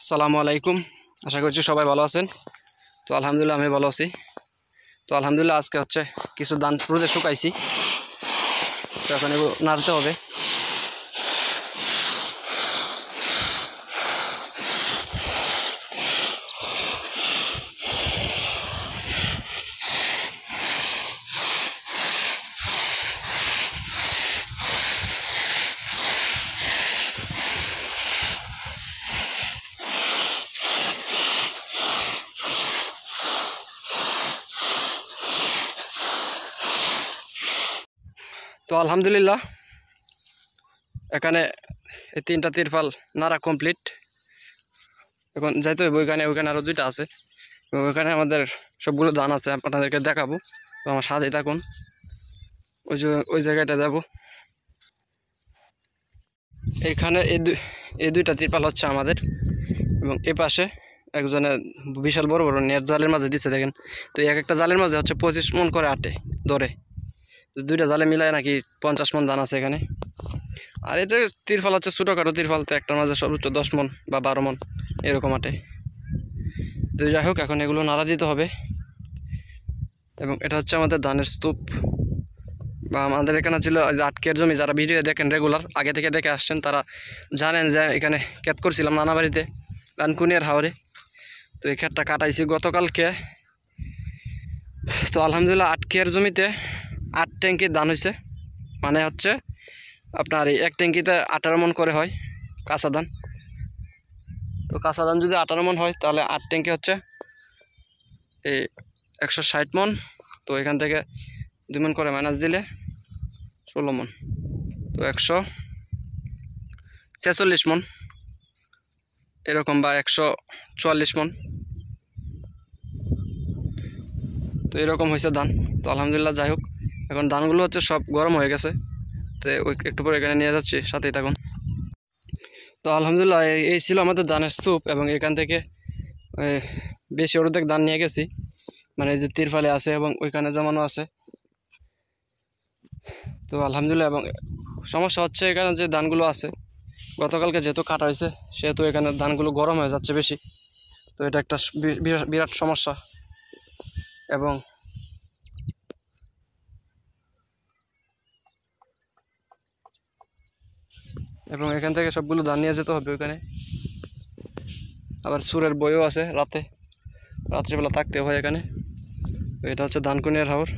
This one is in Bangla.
আসসালামু আলাইকুম। আশা করছি সবাই ভালো আছেন। তো আলহামদুলিল্লাহ আমি ভালো আছি। তো আলহামদুলিল্লাহ আজকে কিছু ধান রোদে শুকাইছি, তো এখন এগুলো নাড়তে হবে। তো আলহামদুলিল্লাহ এখানে এই 3টা তিরপাল নাড়া কমপ্লিট। এখন যাইতে হবে ওইখানে আরও 2টা আছে, এবং ওইখানে আমাদের সবগুলো ধান আছে, আপনাদেরকে দেখাবো। তো আমার সাথেই থাকুন। ওই জায়গাটা যাব। এখানে এই 2টা তিরপাল হচ্ছে আমাদের, এবং এ পাশে একজনে বিশাল বড় বড় নেট জালের মাঝে দিচ্ছে, দেখেন। তো এক একটা জালের মাঝে হচ্ছে 25 মন করে আটে ধরে। তো 2টা জালে মিলায় নাকি 50 মন ধান আছে এখানে। আর এটা তিরপাল হচ্ছে ছোটোখাটো তিরপাল, তো একটার মাঝে সর্বোচ্চ 10 মন বা 12 মন এরকম আটে। তো যাই হোক, এখন এগুলো নাড়া দিতে হবে। এবং এটা হচ্ছে আমাদের ধানের স্তূপ, বা আমাদের এখানে ছিল আটকের জমি। যারা ভিডিও দেখেন রেগুলার আগে থেকে দেখে আসছেন, তারা জানেন যে এখানে ক্ষেত করছিলাম নানাবাড়িতে ডানকুনিয়ার হাওরে। তো এই ক্ষেতটা কাটাইছি গতকালকে। তো আলহামদুলিল্লাহ আটকের জমিতে 8 ট্যাঙ্কি ধান হয়েছে। মানে হচ্ছে আপনার এই এক ট্যাঙ্কিতে 18 মন করে হয় কাঁচা ধান। তো কাঁচা ধান যদি 18 মন হয়, তাহলে 8 ট্যাঙ্কি হচ্ছে এই 160 মন। তো এখান থেকে 2 মন করে মাইনাস দিলে 16 মন, তো 146 মন এরকম, বা 144 মন। তো এরকম হয়েছে ধান। তো আলহামদুলিল্লাহ যাই হোক, এখন ধানগুলো হচ্ছে সব গরম হয়ে গেছে। তো একটু পরে এখানে নিয়ে যাচ্ছি, সাথেই থাকুন। তো আলহামদুলিল্লাহ এই ছিল আমাদের ধানের স্তূপ, এবং এখান থেকে বেশি অর্ধেক ধান নিয়ে গেছি, মানে যে তিরপালে আছে এবং ওইখানে জমানো আছে। তো আলহামদুলিল্লাহ, এবং সমস্যা হচ্ছে এখানে যে ধানগুলো আছে গতকালকে যেহেতু কাটা হয়েছে, সেহেতু এখানে ধানগুলো গরম হয়ে যাচ্ছে বেশি। তো এটা একটা বিরাট সমস্যা। এবং এখান থেকে সবগুলো ধান নিয়ে যেতে হবে ওইখানে। আবার সুরের বইও আছে, রাত্রিবেলা থাকতে হয় এখানে। তো এটা হচ্ছে ডানকুনিয়ার হাওর।